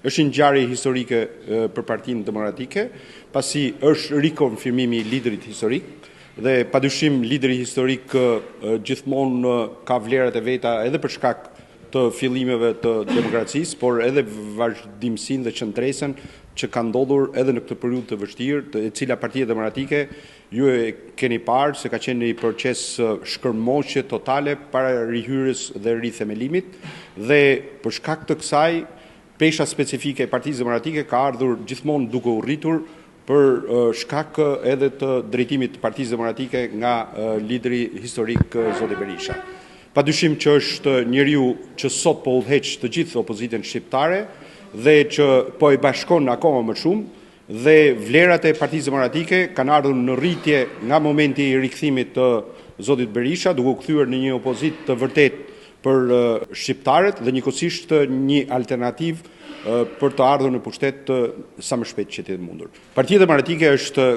Është një ngjarje historike për Partinë Demokratike, pasi është rikonfirmimi i liderit historik dhe padyshim lideri historik gjithmonë ka vlerat e veta edhe për shkak të fillimeve të demokracisë, por edhe vazhdimsinë dhe qëndresën që ka ndodhur edhe në këtë periudhë të vështirë, e cila Partia Demokratike ju e keni parë se ka qenë një proces shkërmoqje totale para rihyrjes dhe rithemelimit, dhe për shkak të kësaj pesha specifike e Partisë Demokratike ka ardhur gjithmonë duke u rritur për shkak edhe të drejtimit të Partisë Demokratike nga lideri historik zoti Berisha. Padyshim që është njeriu që sot po udhëheq të gjithë opozitën shqiptare dhe që po e bashkon akoma më shumë, dhe vlerat e Partisë Demokratike kanë ardhur në rritje nga momenti i rikthimit të zotit Berisha, duke u kthyer në një opozitë të vërtet për shqiptarët dhe njëkohësisht një alternativë për të ardhur në pushtet sa më shpejt që të mundur. Partia Demokratike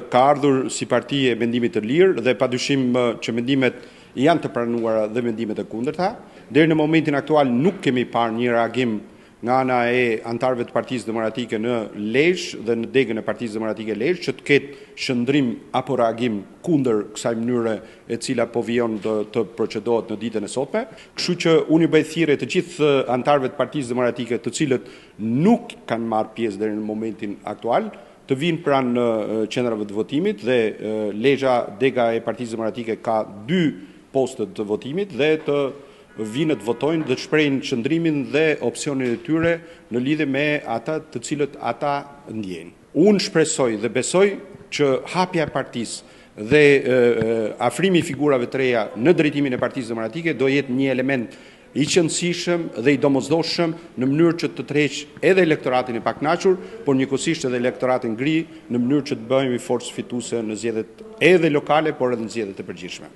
ka ardhur si parti e mendimit të lirë dhe padyshim që mendimet janë të pranuara dhe mendimet e kundërta. Deri në momentin aktual nuk kemi parë një reagim nga ana e antarëve të Partisë Demokratike në Lezhë dhe në degën e Partisë Demokratike Lezhë që të ketë shëndrim apo reagim kundër kësaj mënyre e cila po vijon të procedohet në ditën e sotme. Kështu që unë i bëj thirrje të gjithë antarëve të Partisë Demokratike të cilët nuk kanë marrë pjesë deri në momentin aktual të vinë pranë qendrave të votimit, dhe Lezhë dega e Partisë Demokratike ka 2 poste të votimit dhe të vinë të votojnë dhe të shprehin qëndrimin dhe opsionin e tyre në lidhje me ata të cilët ata ndjejnë. Unë shpresoj dhe besoj që hapja e partisë dhe afrimi i figurave të reja në drejtimin e Partisë Demokratike do jetë një element i qëndësishëm dhe i domosdoshëm në mënyrë që të tërheqë edhe elektoratin e pakënaqur, por njëkohësisht edhe elektoratin gri, në mënyrë që të bëhemi forcë fituese në zgjedhjet edhe lokale, por edhe në zgjedhjet e përgjithshme.